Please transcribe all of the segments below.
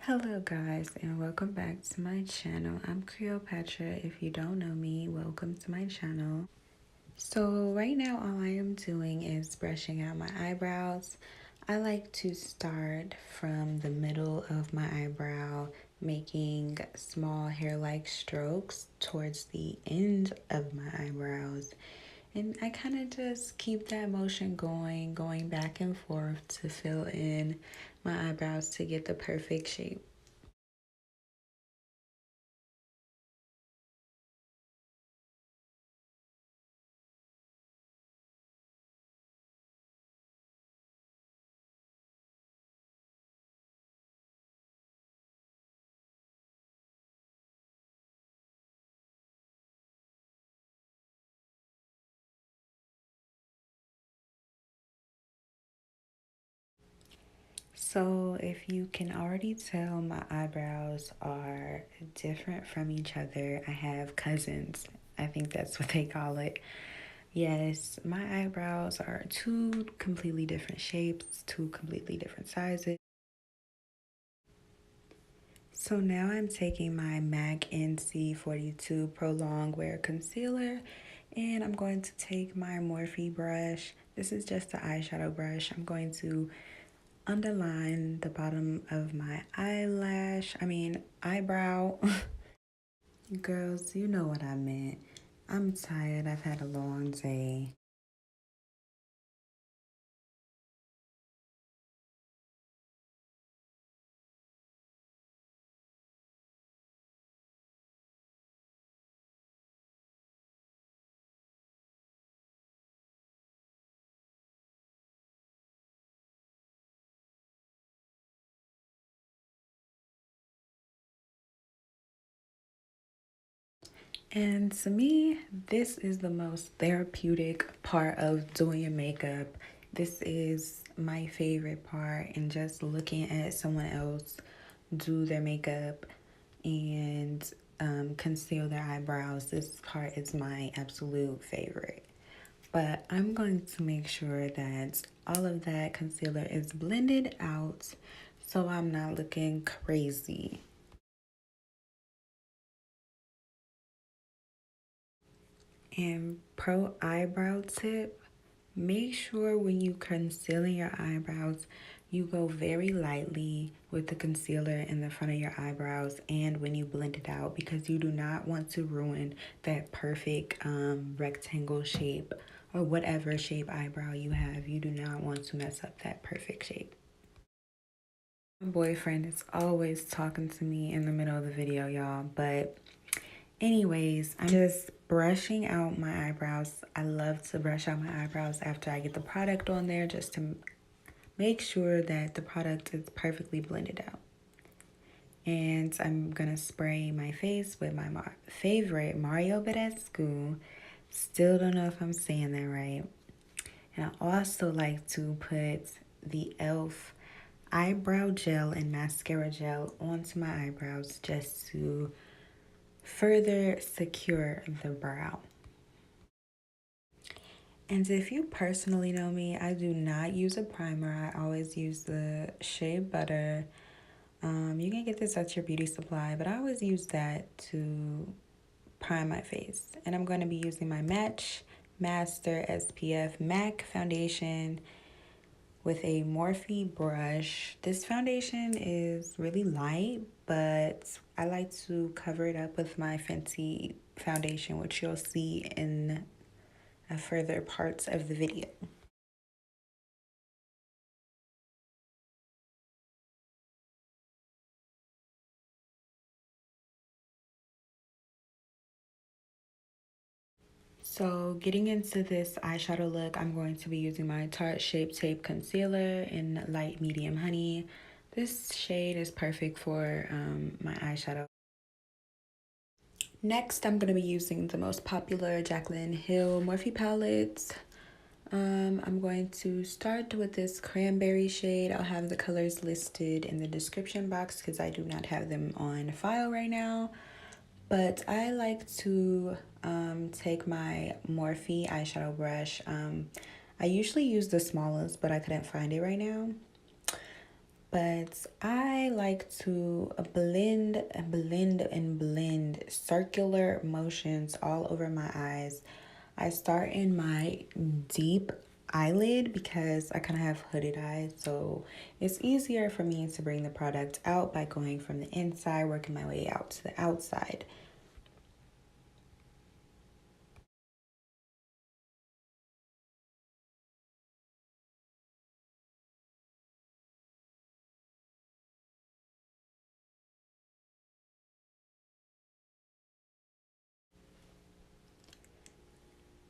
Hello guys and welcome back to my channel. I'm Creolepatra. If you don't know me, welcome to my channel. So right now all I am doing is brushing out my eyebrows. I like to start from the middle of my eyebrow, making small hair-like strokes towards the end of my eyebrows. And I kind of just keep that motion going back and forth to fill in my eyebrows to get the perfect shape. So if you can already tell, my eyebrows are different from each other. I have cousins. I think that's what they call it. Yes, my eyebrows are two completely different shapes, two completely different sizes. So now I'm taking my MAC NC42 Pro Longwear Concealer and I'm going to take my Morphe brush. This is just an eyeshadow brush. I'm going to underline the bottom of my eyebrow. Girls, you know what I meant. I'm tired. I've had a long day. And to me, this is the most therapeutic part of doing your makeup. This is my favorite part, and just looking at someone else do their makeup and conceal their eyebrows. This part is my absolute favorite. But I'm going to make sure that all of that concealer is blended out so I'm not looking crazy. And pro eyebrow tip, make sure when you concealing your eyebrows, you go very lightly with the concealer in the front of your eyebrows and when you blend it out, because you do not want to ruin that perfect rectangle shape or whatever shape eyebrow you have. You do not want to mess up that perfect shape. My boyfriend is always talking to me in the middle of the video, y'all, but anyways, I'm just brushing out my eyebrows. I love to brush out my eyebrows after I get the product on there, just to make sure that the product is perfectly blended out. And I'm gonna spray my face with my favorite Mario Badescu. Still don't know if I'm saying that right. And I also like to put the e.l.f. eyebrow gel and mascara gel onto my eyebrows just to further secure the brow. And if you personally know me, I do not use a primer. I always use the shea butter. You can get this at your beauty supply, but I always use that to prime my face. And I'm going to be using my Match Master SPF MAC foundation with a Morphe brush. This foundation is really light, but I like to cover it up with my Fenty foundation, which you'll see in further parts of the video. So getting into this eyeshadow look, I'm going to be using my Tarte Shape Tape Concealer in Light Medium Honey. This shade is perfect for my eyeshadow. Next, I'm going to be using the most popular Jaclyn Hill Morphe palettes. I'm going to start with this cranberry shade. I'll have the colors listed in the description box because I do not have them on file right now. But I like to take my Morphe eyeshadow brush. I usually use the smallest, but I couldn't find it right now. But I like to blend and blend and blend circular motions all over my eyes. I start in my deep eyelid because I kind of have hooded eyes, so it's easier for me to bring the product out by going from the inside, working my way out to the outside.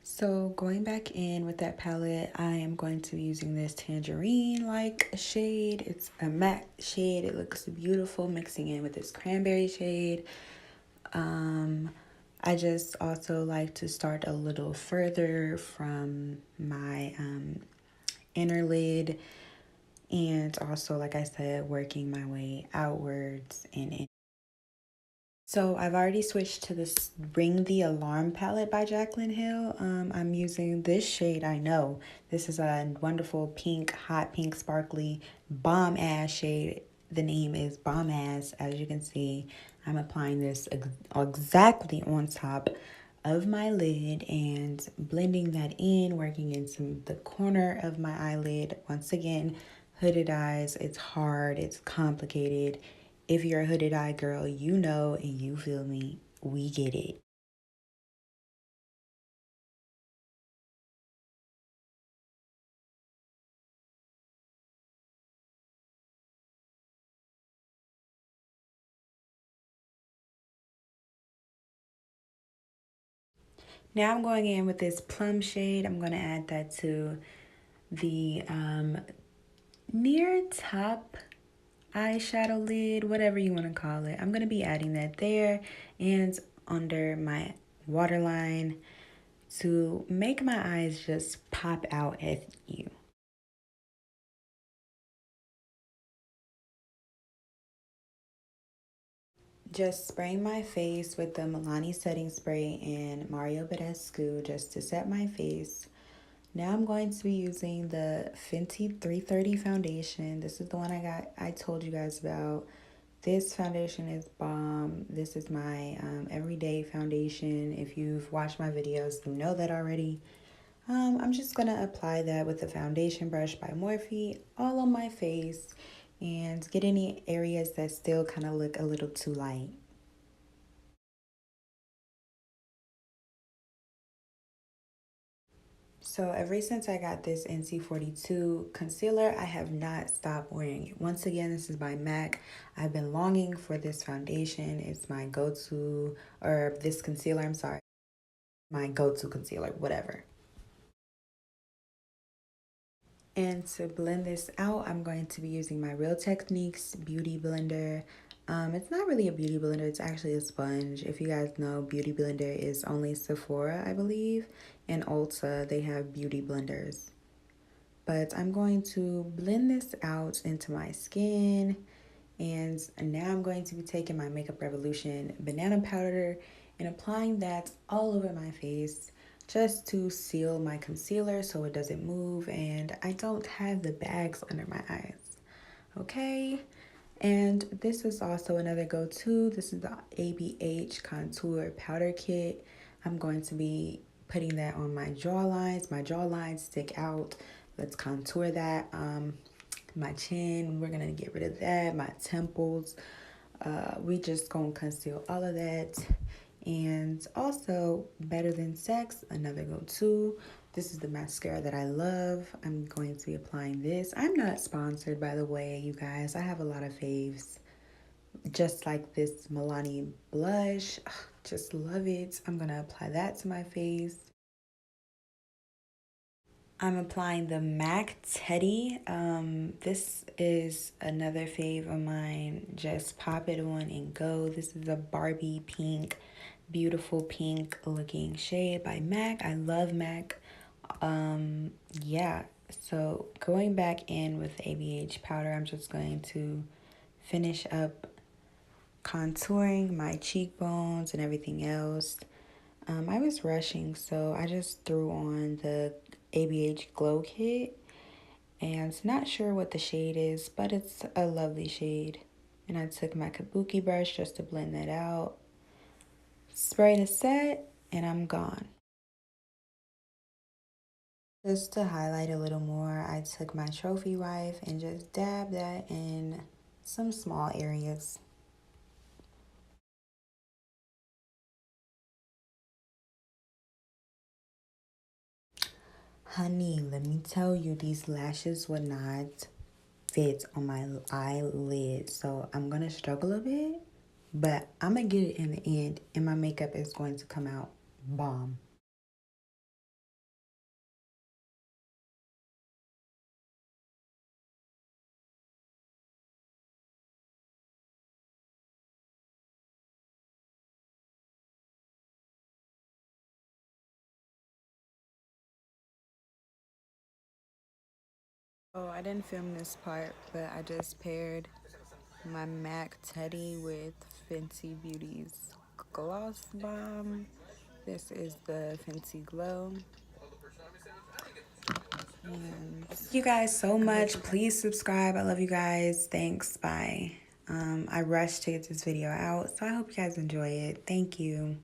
So going back in with that palette, I am going to be using this tangerine-like shade. It's a matte shade. It looks beautiful mixing in with this cranberry shade. Um, I just also like to start a little further from my inner lid, and also, like I said, working my way outwards and in. So I've already switched to this Ring the Alarm palette by Jaclyn Hill. I'm using this shade. I know this is a wonderful pink, hot pink, sparkly, bomb ass shade. The name is Bomb Ass. As you can see, I'm applying this exactly on top of my lid and blending that in, working into the corner of my eyelid. Once again, hooded eyes, it's hard, it's complicated. If you're a hooded eye girl, you know and you feel me. We get it. Now I'm going in with this plum shade. I'm going to add that to the near top eyeshadow lid, whatever you want to call it. I'm going to be adding that there and under my waterline to make my eyes just pop out at you. Just spraying my face with the Milani setting spray in Mario Badescu just to set my face. Now I'm going to be using the Fenty 330 foundation. This is the one I told you guys about. This foundation is bomb. This is my everyday foundation. If you've watched my videos, you know that already. I'm just going to apply that with the foundation brush by Morphe all on my face and get any areas that still kind of look a little too light. So ever since I got this NC42 concealer, I have not stopped wearing it. Once again, this is by MAC. I've been longing for this foundation. It's my go-to, or this concealer, I'm sorry, my go-to concealer, whatever. And to blend this out, I'm going to be using my Real Techniques Beauty Blender. It's not really a beauty blender, it's actually a sponge. If you guys know, beauty blender is only Sephora, I believe, and Ulta, they have beauty blenders. But I'm going to blend this out into my skin. And now I'm going to be taking my Makeup Revolution banana powder and applying that all over my face just to seal my concealer so it doesn't move and I don't have the bags under my eyes. Okay? And this is also another go-to. This is the ABH Contour Powder Kit. I'm going to be putting that on my jawlines. My jawlines stick out. Let's contour that. My chin, we're gonna get rid of that. My temples, we just gonna conceal all of that. And also, Better Than Sex, another go-to. This is the mascara that I love. I'm going to be applying this. I'm not sponsored, by the way, you guys. I have a lot of faves. Just like this Milani blush. Ugh, just love it. I'm going to apply that to my face. I'm applying the MAC Teddy. This is another fave of mine. Just pop it on and go. This is a Barbie pink, beautiful pink looking shade by MAC. I love MAC. Yeah, so going back in with ABH powder, I'm just going to finish up contouring my cheekbones and everything else. I was rushing, so I just threw on the ABH Glow Kit And not sure what the shade is, but it's a lovely shade. And I took my kabuki brush just to blend that out. Spray to set, and I'm gone. Just to highlight a little more, I took my trophy wife and just dabbed that in some small areas. Honey, let me tell you, these lashes would not fit on my eyelid, so I'm gonna struggle a bit, but I'm gonna get it in the end, and my makeup is going to come out bomb. Oh, I didn't film this part, but I just paired my MAC Teddy with Fenty Beauty's Gloss Bomb. This is the Fenty Glow. And thank you guys so much. Please subscribe. I love you guys. Thanks. Bye. I rushed to get this video out, so I hope you guys enjoy it. Thank you.